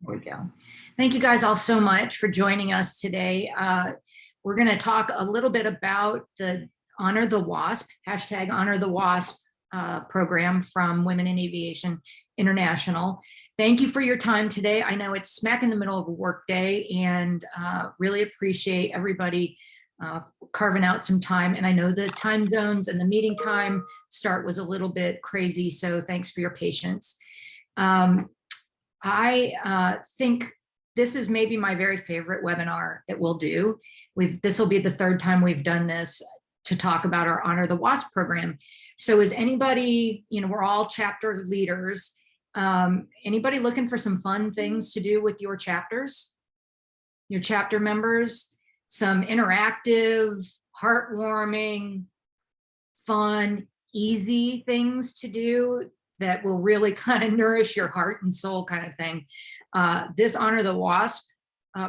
There we go. Thank you guys all so much for joining us today. We're going to talk a little bit about the Honor the WASP, hashtag Honor the WASP program from Women in Aviation International. Thank you for your time today. I know it's smack in the middle of a work day, and really appreciate everybody carving out some time. And I know the time zones and the meeting time start was a little bit crazy, so thanks for your patience. I think this is maybe my very favorite webinar that we'll do. This will be the third time we've done this to talk about our Honor the WASP program. So is anybody, we're all chapter leaders. Anybody looking for some fun things to do with your chapters, your chapter members? Some interactive, heartwarming, fun, easy things to do that will really kind of nourish your heart and soul kind of thing. This Honor the WASP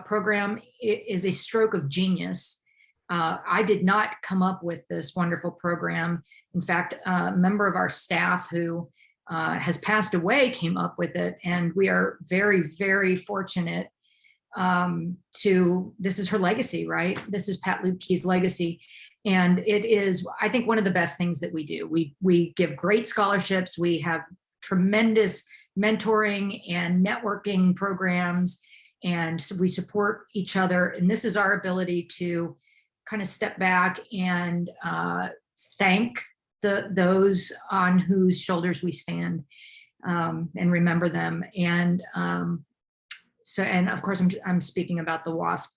program is a stroke of genius. I did not come up with this wonderful program. In fact, a member of our staff who has passed away came up with it, and we are very, very fortunate this is her legacy, right? This is Pat Lubke's legacy. And it is, I think, one of the best things that we do. We give great scholarships. We have tremendous mentoring and networking programs, and so we support each other. And this is our ability to kind of step back and thank those on whose shoulders we stand, and remember them. And and of course, I'm speaking about the WASP.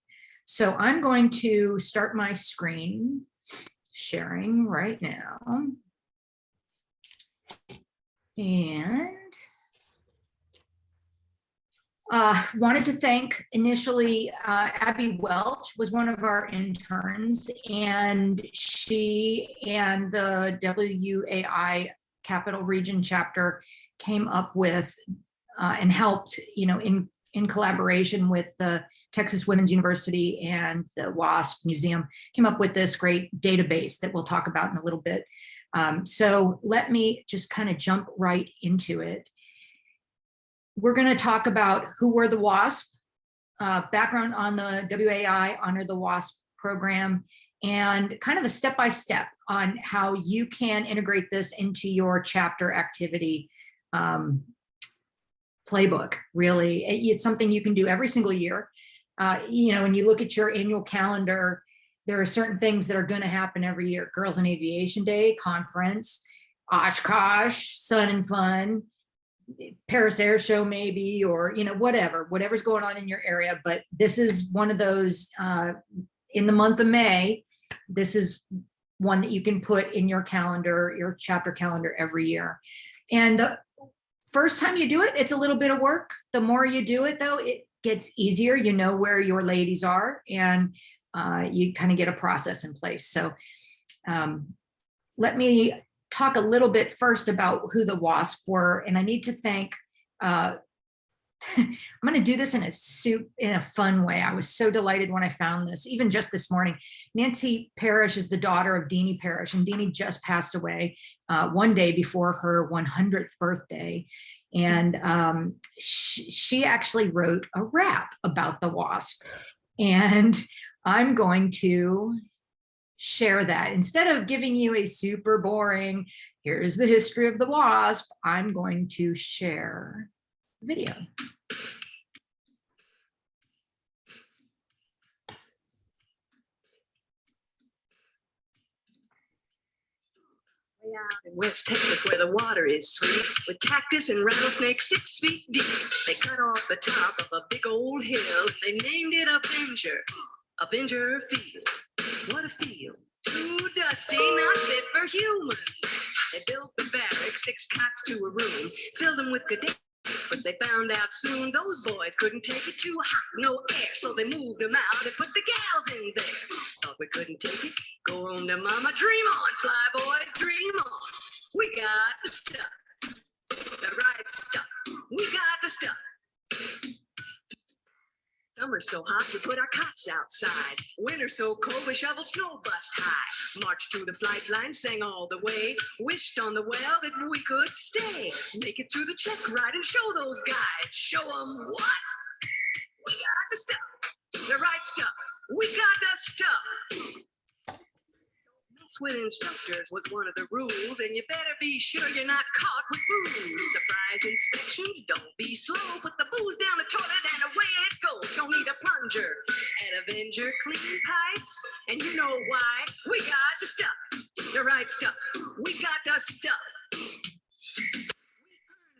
So I'm going to start my screen sharing right now. And wanted to thank initially, Abby Welch was one of our interns, and she and the WAI Capital Region chapter came up with and helped, in collaboration with the Texas Women's University and the WASP Museum, came up with this great database that we'll talk about in a little bit. So let me just kind of jump right into it. We're going to talk about who were the WASP, background on the WAI Honor the WASP program, and kind of a step-by-step on how you can integrate this into your chapter activity playbook. Really, it's something you can do every single year. When you look at your annual calendar, there are certain things that are going to happen every year. Girls in Aviation Day, conference, Oshkosh, Sun and Fun, Paris Air Show maybe, or whatever's going on in your area. But this is one of those in the month of May. This is one that you can put in your calendar, your chapter calendar every year. And the first time you do it, it's a little bit of work. The more you do it, though, it gets easier. You know where your ladies are, and you kind of get a process in place. So let me talk a little bit first about who the WASP were. And I need to thank, I'm going to do this in a fun way. I was so delighted when I found this, even just this morning. Nancy Parrish is the daughter of Deanie Parrish, and Deanie just passed away one day before her 100th birthday. And she actually wrote a rap about the WASP. And I'm going to share that. Instead of giving you a super boring, here's the history of the WASP, I'm going to share video. Way out in West Texas, where the water is sweet, with cactus and rattlesnakes 6 feet deep, they cut off the top of a big old hill. They named it Avenger Field. What a field! Too dusty, not fit for humans. They built the barracks, 6 cots to a room, filled them with cadets. But they found out soon those boys couldn't take it, too hot, no air. So they moved them out and put the gals in there. Thought we couldn't take it, go home to mama. Dream on, fly boys, dream on. We got the stuff, the right stuff. We got the stuff. Summer's so hot, we put our cots outside. Winter's so cold, we shoveled snow bust high. Marched through the flight line, sang all the way. Wished on the well that we could stay. Make it through the check ride and show those guys. Show them what? We got the stuff, the right stuff. We got the stuff. Mess with instructors was one of the rules, and you better be sure you're not caught with booze. Surprise inspections, don't be slow. Put the booze down the toilet and away it goes. Don't need a plunger, an Avenger, clean pipes, and you know why. We got the stuff, the right stuff. We got the stuff.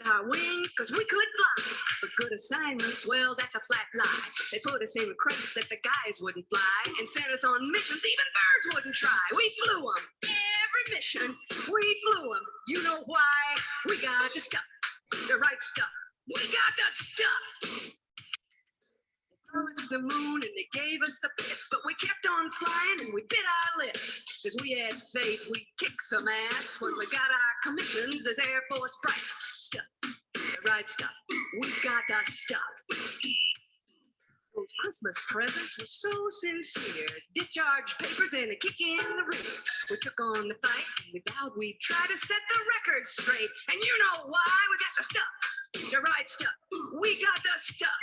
Our wings, cause we could fly. For good assignments, well, that's a flat lie. They put us in crates that the guys wouldn't fly and sent us on missions even birds wouldn't try. We flew them, every mission, we flew them. You know why? We got the stuff, the right stuff. We got the stuff. They promised the moon and they gave us the bits, but we kept on flying and we bit our lips. Cause we had faith we'd kick some ass when we got our commissions as Air Force price. Stuff, the right stuff. We got the stuff. Those Christmas presents were so sincere. Discharge papers and a kick in the rear. We took on the fight and we vowed we'd try to set the record straight. And you know why? We got the stuff, the right stuff. We got the stuff.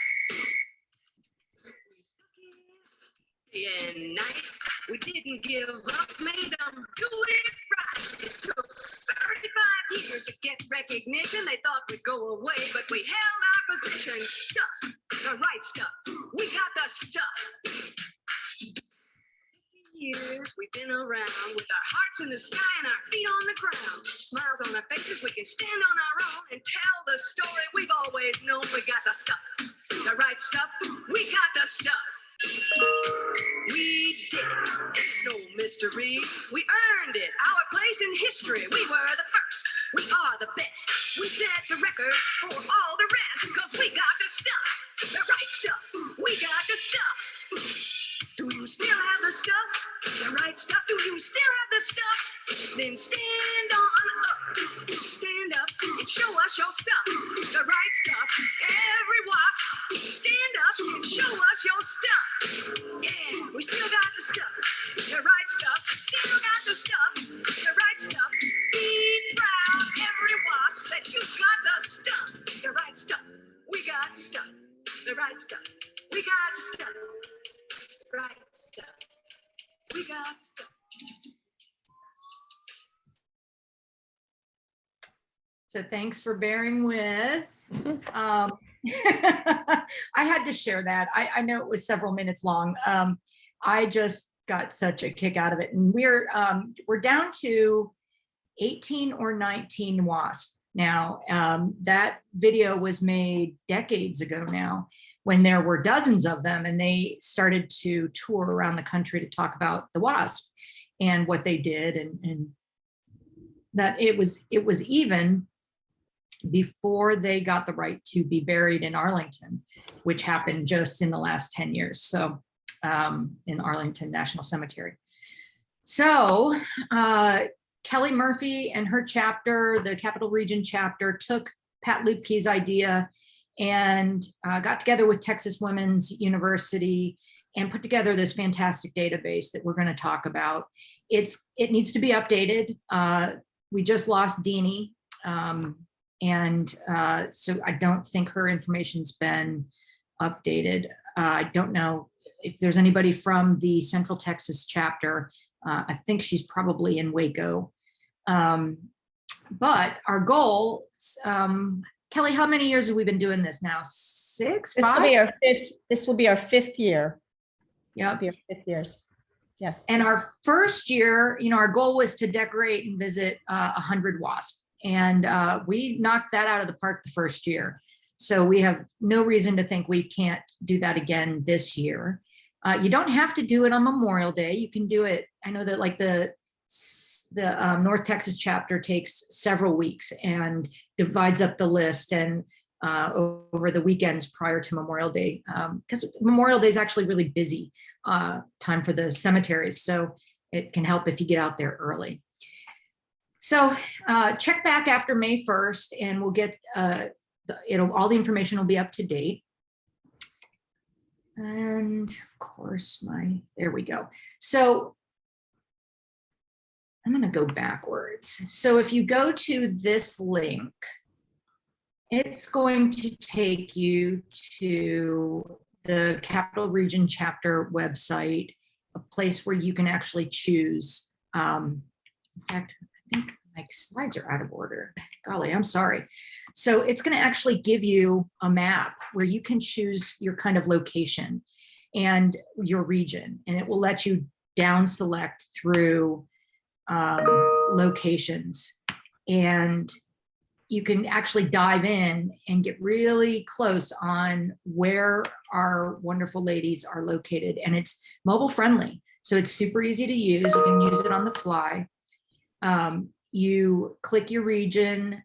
Day and night, we didn't give up, made them do it right. It took 35 years to get recognition. They thought we'd go away, but we held our position. Stuff, the right stuff. We got the stuff. 50 years we've been around with our hearts in the sky and our feet on the ground. Smiles on our faces, we can stand on our own and tell the story we've always known. We got the stuff, the right stuff. We got the stuff. We did it, ain't no mystery. We earned it, our place in history. We were the first, we are the best. We set the records for all the rest, cause we got the stuff, the right stuff. We got the stuff. Do you still have the stuff, the right stuff? Do you still have the stuff? Then stand on up, stand up and show us your stuff, the right stuff. Every WASP, stand up and show us your stuff. Yeah, we still got the stuff, the right stuff. Still got the stuff, the right stuff. Be proud, every WASP, that you got the stuff, the right stuff. We got the stuff, the right stuff. We got the stuff, the right stuff. We got the stuff. So thanks for bearing with. I had to share that. I know it was several minutes long. I just got such a kick out of it. And we're down to 18 or 19 WASP now. That video was made decades ago now when there were dozens of them, and they started to tour around the country to talk about the WASP and what they did, and that it was even before they got the right to be buried in Arlington, which happened just in the last 10 years. So in Arlington National Cemetery. So Kelly Murphy and her chapter, the Capital Region chapter, took Pat Lupke's idea and got together with Texas Women's University and put together this fantastic database that we're going to talk about. It needs to be updated. We just lost Deanie. So I don't think her information's been updated. I don't know if there's anybody from the Central Texas chapter. I think she's probably in Waco. But our goal, Kelly, how many years have we been doing this now? 6, 5? This will be our 5th year. Yeah, Be our 5th years. Yes. And our first year, our goal was to decorate and visit 100 WASP. And we knocked that out of the park the first year. So we have no reason to think we can't do that again this year. You don't have to do it on Memorial Day. You can do it. I know that like the North Texas chapter takes several weeks and divides up the list and over the weekends prior to Memorial Day, because Memorial Day is actually really busy time for the cemeteries. So it can help if you get out there early. So check back after May 1st and we'll get, all the information will be up to date. And of course, there we go. So I'm going to go backwards. So if you go to this link, it's going to take you to the Capital Region Chapter website, a place where you can actually choose. In fact, I think my slides are out of order. Golly, I'm sorry. So it's going to actually give you a map where you can choose your kind of location and your region, and it will let you down select through locations, and you can actually dive in and get really close on where our wonderful ladies are located. And it's mobile friendly, so it's super easy to use. You can use it on the fly. You click your region,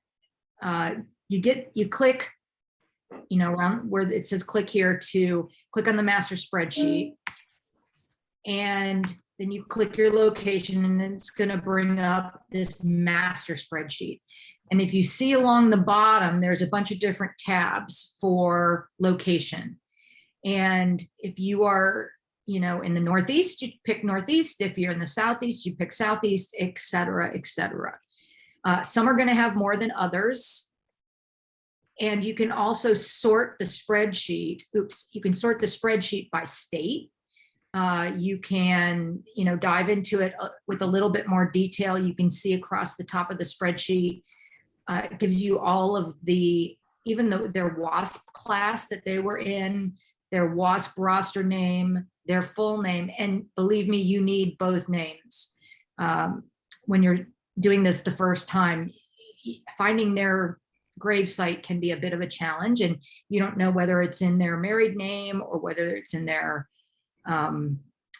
you click, around where it says click here to click on the master spreadsheet, and then you click your location, and then it's going to bring up this master spreadsheet. And if you see along the bottom, there's a bunch of different tabs for location. And if you are, in the Northeast, you pick Northeast. If you're in the Southeast, you pick Southeast, et cetera, et cetera. Some are going to have more than others. And you can also sort the spreadsheet. You can sort the spreadsheet by state. You can, dive into it with a little bit more detail. You can see across the top of the spreadsheet. It gives you all of even though their WASP class that they were in, their WASP roster name, their full name. And believe me, you need both names. When you're doing this the first time, finding their grave site can be a bit of a challenge, and you don't know whether it's in their married name or whether it's in their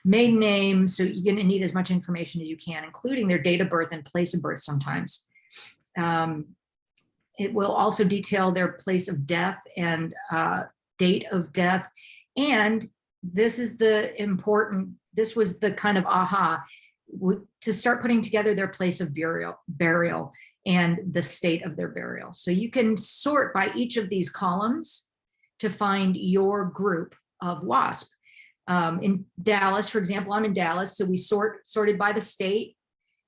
maiden name. So you're going to need as much information as you can, including their date of birth and place of birth sometimes. It will also detail their place of death and date of death. And this was the kind of aha to start putting together their place of burial and the state of their burial. So you can sort by each of these columns to find your group of WASP. In Dallas, for example, I'm in Dallas, so we sorted by the state,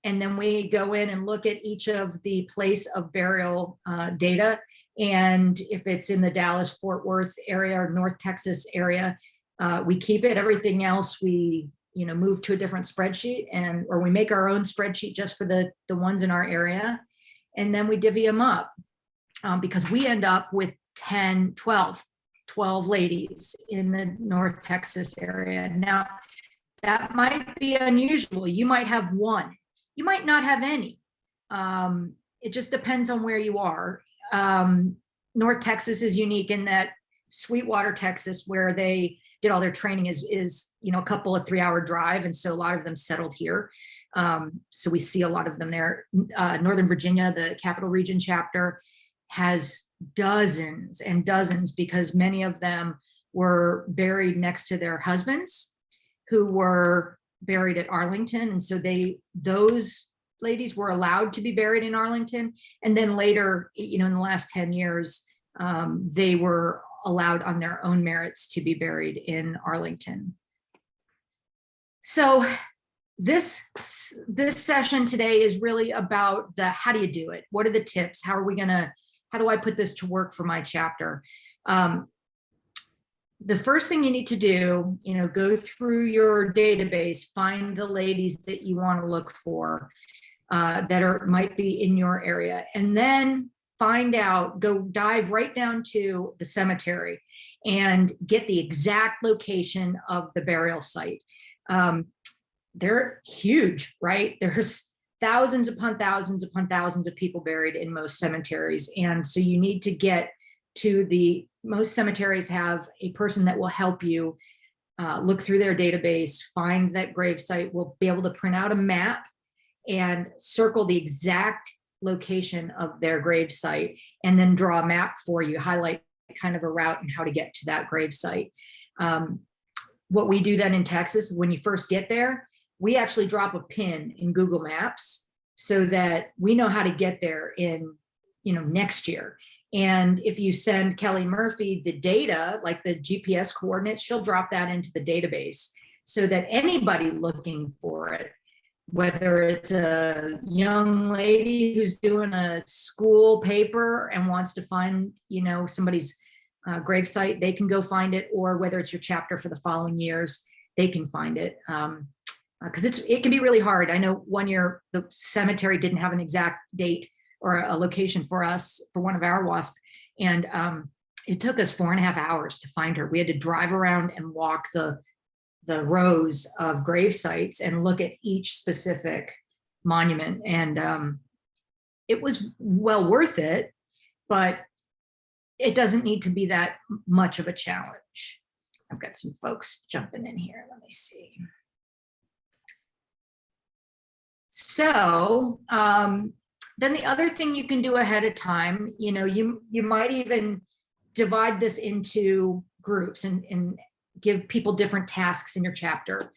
and then we go in and look at each of the place of burial data. And if it's in the Dallas-Fort Worth area or North Texas area, we keep it. Everything else we move to a different spreadsheet, or we make our own spreadsheet just for the ones in our area. And then we divvy them up because we end up with 12 ladies in the North Texas area. Now, that might be unusual. You might have one. You might not have any. It just depends on where you are. North Texas is unique in that Sweetwater, Texas, where they did all their training is a couple of 3-hour drive. And so a lot of them settled here. So we see a lot of them there. Northern Virginia, the Capital Region chapter, has dozens and dozens, because many of them were buried next to their husbands who were buried at Arlington. And so those ladies were allowed to be buried in Arlington. And then later, in the last 10 years, they were allowed on their own merits to be buried in Arlington. So this session today is really about how do you do it? What are the tips? How do I put this to work for my chapter? The first thing you need to do, go through your database, find the ladies that you want to look for that might be in your area, and then go dive right down to the cemetery and get the exact location of the burial site. They're huge, right? There's thousands upon thousands upon thousands of people buried in most cemeteries. And so you need to get to most cemeteries have a person that will help you look through their database, find that grave site. We'll be able to print out a map and circle the exact location of their grave site, and then draw a map for you, highlight kind of a route and how to get to that grave site. What we do then in Texas, when you first get there, we actually drop a pin in Google Maps so that we know how to get there in, next year. And if you send Kelly Murphy the data, like the GPS coordinates, she'll drop that into the database so that anybody looking for it, whether it's a young lady who's doing a school paper and wants to find, somebody's gravesite, they can go find it, or whether it's your chapter for the following years, they can find it. Because it can be really hard. I know one year the cemetery didn't have an exact date or a location for us for one of our WASP, and it took us 4.5 hours to find her. We had to drive around and walk the rows of grave sites and look at each specific monument, and it was well worth it, but it doesn't need to be that much of a challenge. I've got some folks jumping in here. Let me see. So then the other thing you can do ahead of time, you might even divide this into groups and give people different tasks in your chapter.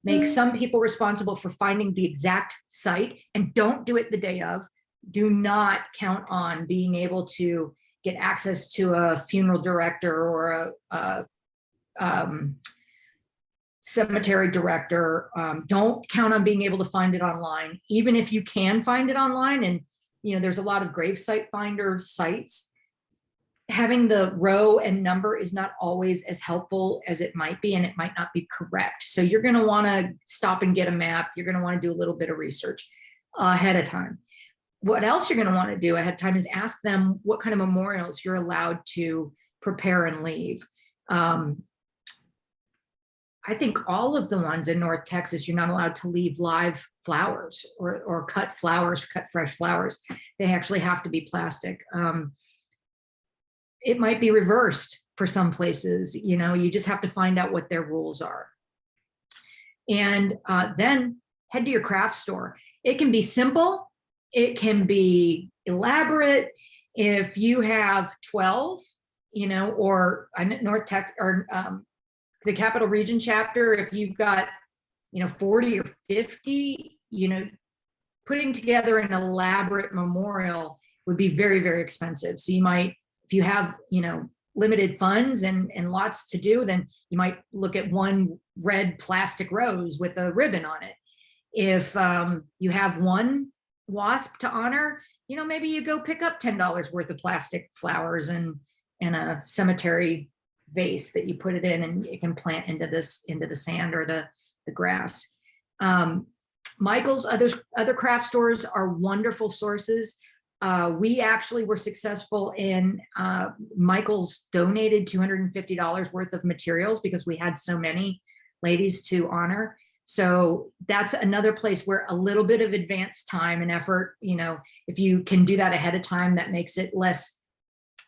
Make some people responsible for finding the exact site, and don't do it the day of. Do not count on being able to get access to a funeral director or a cemetery director. Don't count on being able to find it online. Even if you can find it online, and there's a lot of gravesite finder sites, having the row and number is not always as helpful as it might be, and it might not be correct. So you're going to want to stop and get a map. You're going to want to do a little bit of research ahead of time. What else you're going to want to do ahead of time is ask them what kind of memorials you're allowed to prepare and leave. I think all of the ones in North Texas, you're not allowed to leave live flowers or cut flowers, cut fresh flowers. They actually have to be plastic. It might be reversed for some places, you just have to find out what their rules are. And then head to your craft store. It can be simple. It can be elaborate. If you have 12, or North Texas or the Capital Region chapter, if you've got, 40 or 50, putting together an elaborate memorial would be very, very expensive. So you might, if you have, limited funds and lots to do, then you might look at one red plastic rose with a ribbon on it. If you have one WASP to honor, maybe you go pick up $10 worth of plastic flowers and a cemetery vase that you put it in, and it can plant into the sand or the grass. Michael's other craft stores are wonderful sources. We actually were successful in Michael's donated $250 worth of materials because we had so many ladies to honor. So that's another place where a little bit of advanced time and effort, if you can do that ahead of time, that makes it less,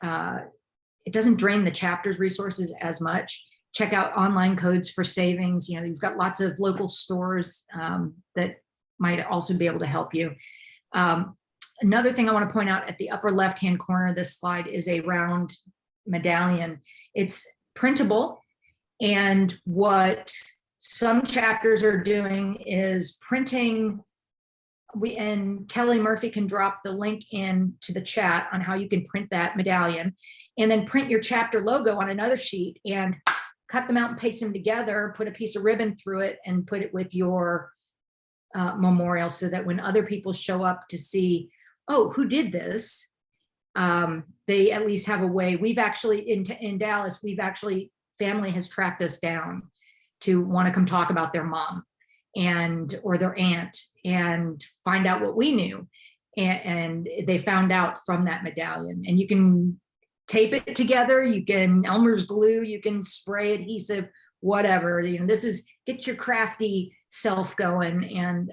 it doesn't drain the chapter's resources as much. Check out online codes for savings. You've got lots of local stores that might also be able to help you. Another thing I want to point out at the upper left-hand corner of this slide is a round medallion. It's printable, and what some chapters are doing is printing, and Kelly Murphy can drop the link into the chat on how you can print that medallion, and then print your chapter logo on another sheet and cut them out and paste them together, put a piece of ribbon through it, and put it with your memorial, so that when other people show up to see, oh, who did this? They at least have a way. We've actually, in Dallas, family has tracked us down to want to come talk about their mom or their aunt and find out what we knew. And they found out from that medallion. And you can tape it together, you can Elmer's glue, you can spray adhesive, whatever. This is, get your crafty self going. And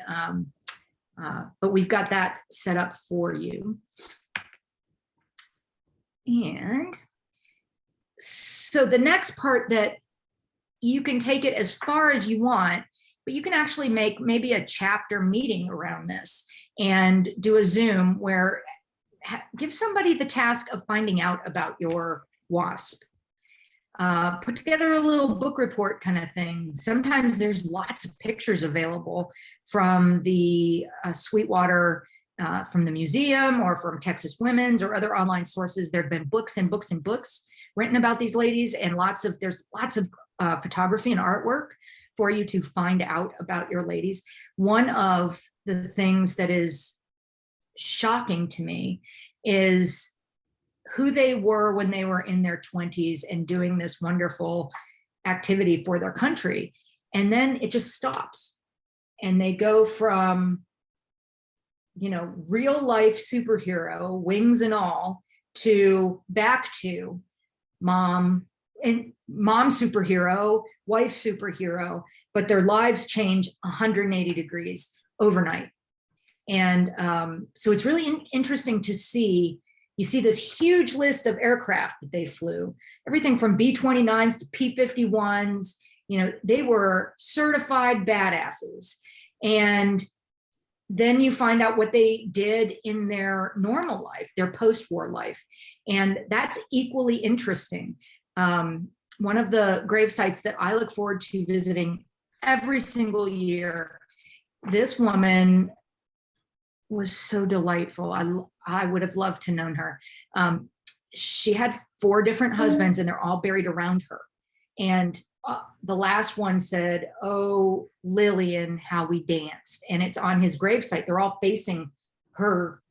but we've got that set up for you. And so the next part, that you can take it as far as you want, but you can actually make maybe a chapter meeting around this and do a Zoom where give somebody the task of finding out about your WASP. Put together a little book report kind of thing. Sometimes there's lots of pictures available from the Sweetwater, from the museum, or from Texas Women's or other online sources. There have been books and books and books written about these ladies, and there's lots of photography and artwork for you to find out about your ladies. One of the things that is shocking to me is who they were when they were in their 20s and doing this wonderful activity for their country. And then it just stops. And they go from, real life superhero, wings and all, to back to mom superhero, wife superhero, but their lives change 180 degrees overnight. And so it's really interesting to see. You see this huge list of aircraft that they flew, everything from B-29s to P-51s. They were certified badasses. And then you find out what they did in their normal life, their post-war life. And that's equally interesting. One of the grave sites that I look forward to visiting every single year, this woman was so delightful. I would have loved to known her. She had 4 different husbands and they're all buried around her. And the last one said, "Oh, Lillian, how we danced." And it's on his gravesite. They're all facing her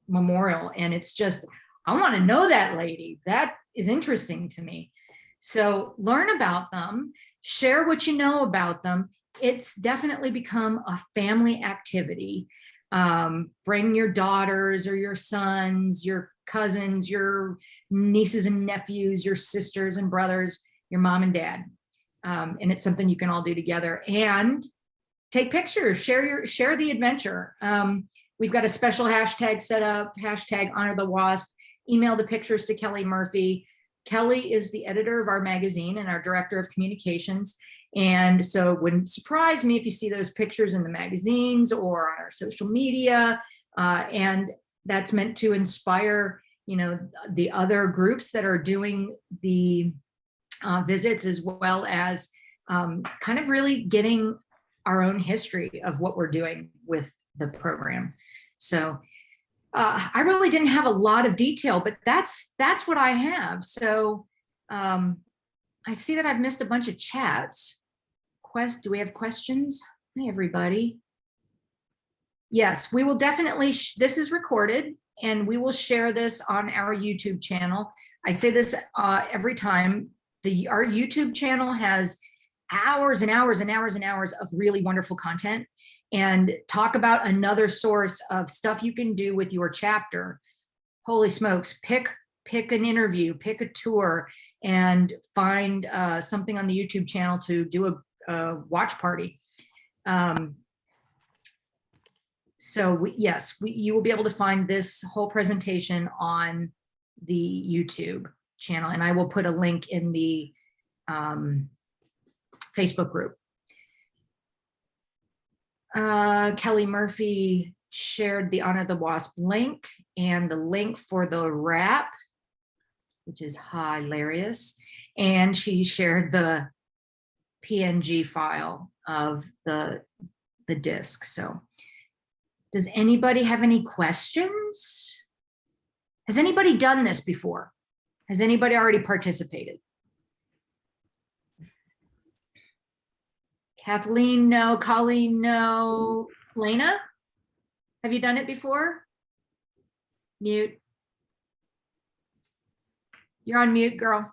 memorial. And it's just, I want to know that lady. That is interesting to me. So learn about them, share what you know about them. It's definitely become a family activity. Bring your daughters or your sons, your cousins, your nieces and nephews, your sisters and brothers, your mom and dad. And it's something you can all do together and take pictures, share the adventure. We've got a special hashtag set up, hashtag honor the WASP. Email the pictures to Kelly Murphy. Kelly is the editor of our magazine and our director of communications. And so it wouldn't surprise me if you see those pictures in the magazines or on our social media. And that's meant to inspire, the other groups that are doing the visits, as well as kind of really getting our own history of what we're doing with the program. So I really didn't have a lot of detail, but that's what I have. So I see that I've missed a bunch of chats. Do we have questions? Hi, everybody. Yes, we will definitely, this is recorded and we will share this on our YouTube channel. I say this every time. Our YouTube channel has hours and hours and hours and hours of really wonderful content, and talk about another source of stuff you can do with your chapter. Holy smokes, pick an interview, pick a tour, and find something on the YouTube channel to do a watch party. So you will be able to find this whole presentation on the YouTube channel, and I will put a link in the Facebook group. Kelly Murphy shared the Honor the WASP link and the link for the wrap, which is hilarious. And she shared the PNG file of the disc. So does anybody have any questions? Has anybody done this before? Has anybody already participated? Kathleen, no. Colleen, no. Lena, have you done it before? Mute. You're on mute, girl.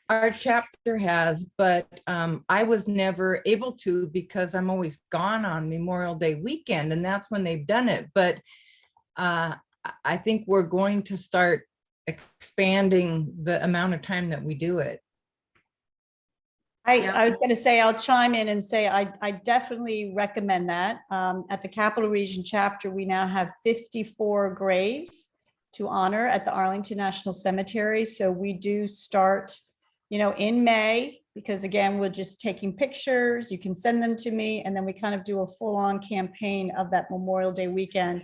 Our chapter has, but I was never able to because I'm always gone on Memorial Day weekend, and that's when they've done it. But I think we're going to start expanding the amount of time that we do it. I was going to say, I'll chime in and say, I definitely recommend that. At the Capital Region chapter, we now have 54 graves to honor at the Arlington National Cemetery. So we do start, in May, because again, we're just taking pictures. You can send them to me, and then we kind of do a full-on campaign of that Memorial Day weekend.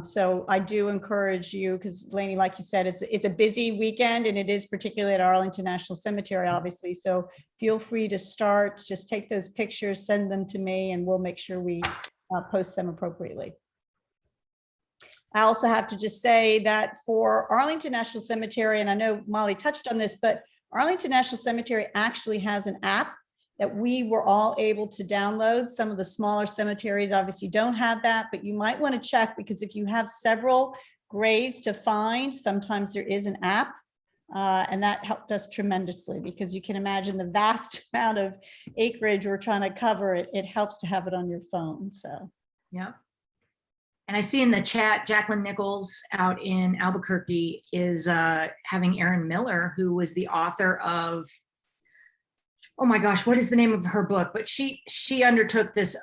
So I do encourage you, because Lainey, like you said, it's a busy weekend, and it is particularly at Arlington National Cemetery, obviously. So feel free to start, just take those pictures, send them to me, and we'll make sure we post them appropriately. I also have to just say that for Arlington National Cemetery, and I know Molly touched on this, but Arlington National Cemetery actually has an app that we were all able to download. Some of the smaller cemeteries obviously don't have that, but you might want to check, because if you have several graves to find. Sometimes there is an app. And that helped us tremendously because you can imagine the vast amount of acreage we're trying to cover. It helps to have it on your phone. So, yeah. And I see in the chat, Jacqueline Nichols out in Albuquerque is having Erin Miller, who was the author of, oh my gosh, what is the name of her book? But she undertook this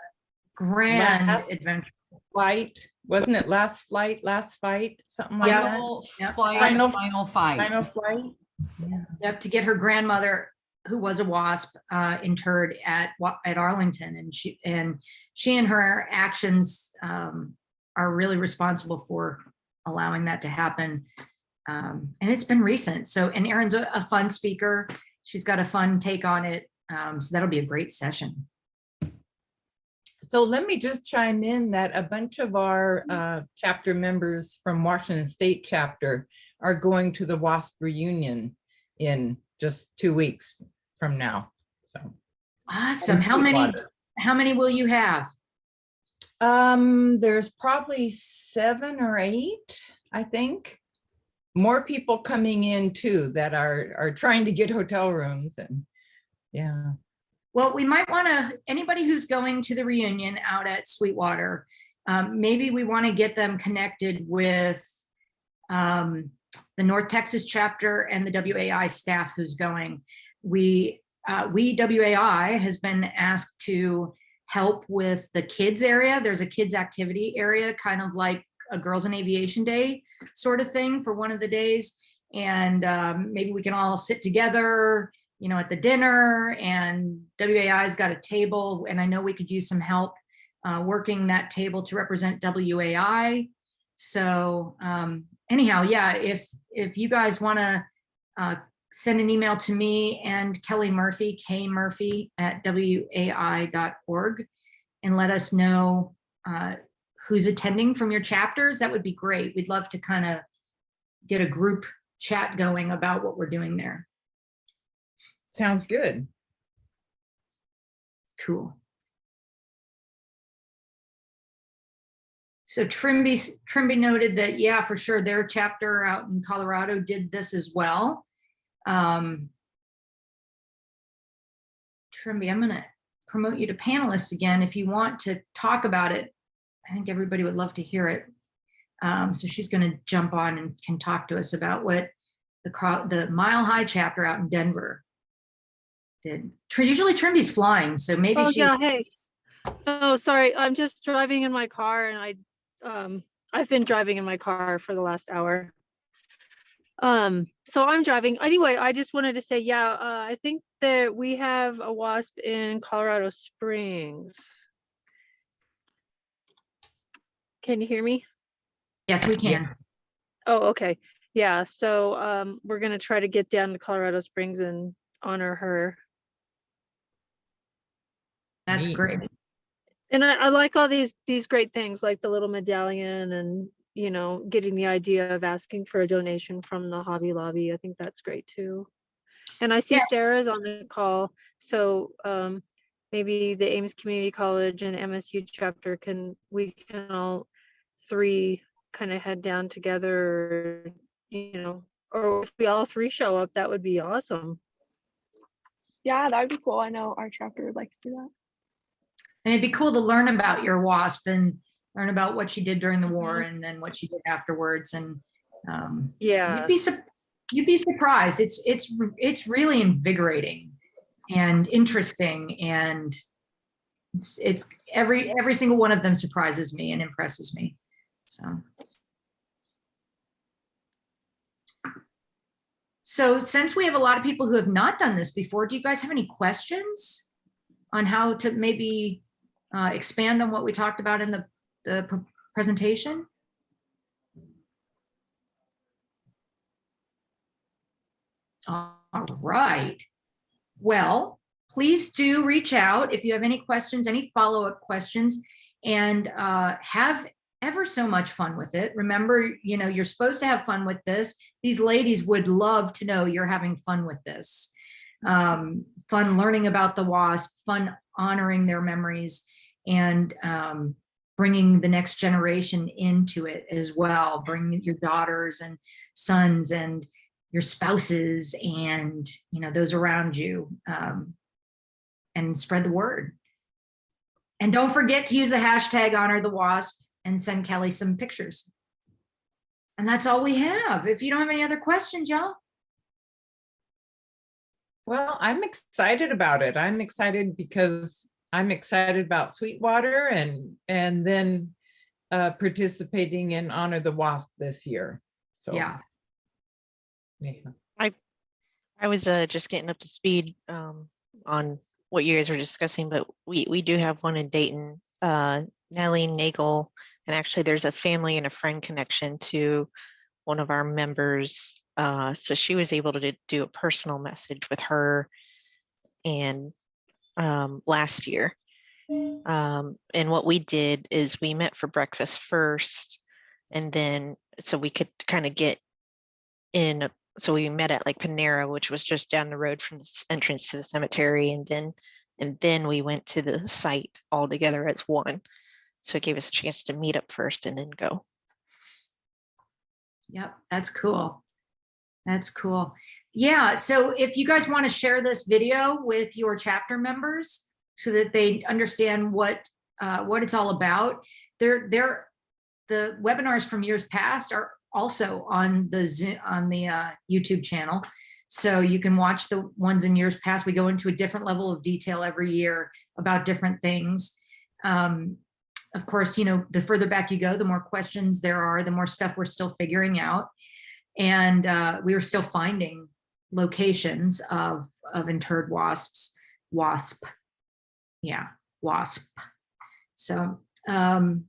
grand Last adventure. Flight, wasn't it last fight, something like Yeah. that? Final Yep. flight, Final- final fight. Final flight. Yep, to get her grandmother, who was a WASP, interred at Arlington, and she and her actions are really responsible for allowing that to happen. And it's been recent. So, and Erin's a fun speaker. She's got a fun take on it. So that'll be a great session. So let me just chime in that a bunch of our chapter members from Washington State chapter are going to the WASP reunion in just 2 weeks from now. So Awesome. in How many will you have? There's probably 7 or 8, I think. More people coming in too that are trying to get hotel rooms, and yeah. Well, we might want to, anybody who's going to the reunion out at Sweetwater, maybe we want to get them connected with the North Texas chapter and the WAI staff who's going. We WAI has been asked to help with the kids area. There's a kids activity area, kind of like a Girls in Aviation Day sort of thing for one of the days. And maybe we can all sit together, you know, at the dinner, and WAI's got a table, and I know we could use some help working that table to represent WAI. So anyhow, yeah, if you guys want to send an email to me and Kelly Murphy, kmurphy@wai.org, and let us know who's attending from your chapters, that would be great. We'd love to kind of get a group chat going about what we're doing there. Sounds good. Cool. So Trimby noted that, yeah, for sure, their chapter out in Colorado did this as well. Trimby, I'm going to promote you to panelist again if you want to talk about it. I think everybody would love to hear it. So she's going to jump on and can talk to us about what the Mile High chapter out in Denver did. Usually Trimby's flying, so maybe Oh she's. yeah, hey. Oh, sorry. I'm just driving in my car, and I've been driving in my car for the last hour. So I'm driving. Anyway, I just wanted to say, yeah, I think that we have a WASP in Colorado Springs. Can you hear me? Yes, we can. Oh, okay. Yeah, so we're gonna try to get down to Colorado Springs and honor her. That's Neat. great. And I like all these great things, like the little medallion, and you know, getting the idea of asking for a donation from the Hobby Lobby. I think that's great too. And I see Yeah. Sarah's on the call, so maybe the Ames Community College and MSU chapter we can all 3 kind of head down together, you know, or if we all 3 show up, that would be awesome. Yeah, that would be cool. I know our chapter would like to do that. And it'd be cool to learn about your WASP and learn about what she did during the war and then what she did afterwards. And Yeah. you'd be surprised. It's really invigorating and interesting, and it's every single one of them surprises me and impresses me. So since we have a lot of people who have not done this before, do you guys have any questions on how to maybe expand on what we talked about in the presentation? All right. Well, please do reach out if you have any questions, any follow-up questions, and have ever so much fun with it. Remember, you know, you're supposed to have fun with this. These ladies would love to know you're having fun with this. Fun learning about the WASP, fun honoring their memories, and bringing the next generation into it as well. Bring your daughters and sons and your spouses and, you know, those around you, and spread the word. And don't forget to use the hashtag honor the WASP and send Kelly some pictures. And that's all we have. If you don't have any other questions, y'all. Well, I'm excited about it. I'm excited because I'm excited about Sweetwater and then participating in Honor the WASP this year. So Yeah. I was just getting up to speed on what you guys were discussing, but we do have one in Dayton, Nellie Nagel, and actually there's a family and a friend connection to one of our members. So she was able to do a personal message with her and last year. And what we did is we met for breakfast first, and then so we could kind of get in. So we met at like Panera, which was just down the road from the entrance to the cemetery, and then we went to the site all together as one. So it gave us a chance to meet up first and then go. Yep, that's cool. That's cool. Yeah, so if you guys want to share this video with your chapter members so that they understand what it's all about, the webinars from years past are also on the Zoom, on the YouTube channel. So you can watch the ones in years past. We go into a different level of detail every year about different things. Of course, you know, the further back you go, the more questions there are, the more stuff we're still figuring out. And we are still finding locations of interred wasps, WASP. Yeah, WASP. So I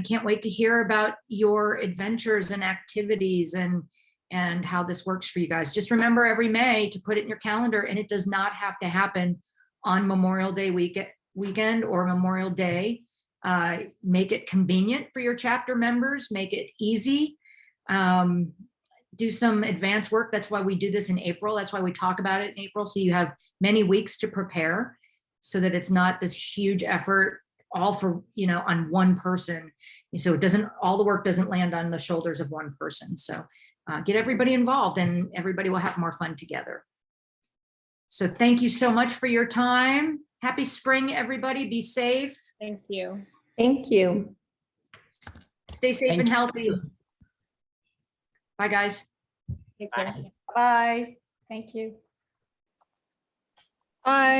can't wait to hear about your adventures and activities and how this works for you guys. Just remember every May to put it in your calendar, and it does not have to happen on Memorial Day weekend or Memorial Day. Make it convenient for your chapter members, make it easy. Do some advanced work. That's why we do this in April. That's why we talk about it in April. So you have many weeks to prepare so that it's not this huge effort all for, you know, on one person. So it doesn't, all the work doesn't land on the shoulders of one person. So get everybody involved and everybody will have more fun together. So thank you so much for your time. Happy spring, everybody. Be safe. Thank you. Thank you. Stay safe Thank and you. healthy. Bye, guys. Take care. Bye. Thank you. Bye.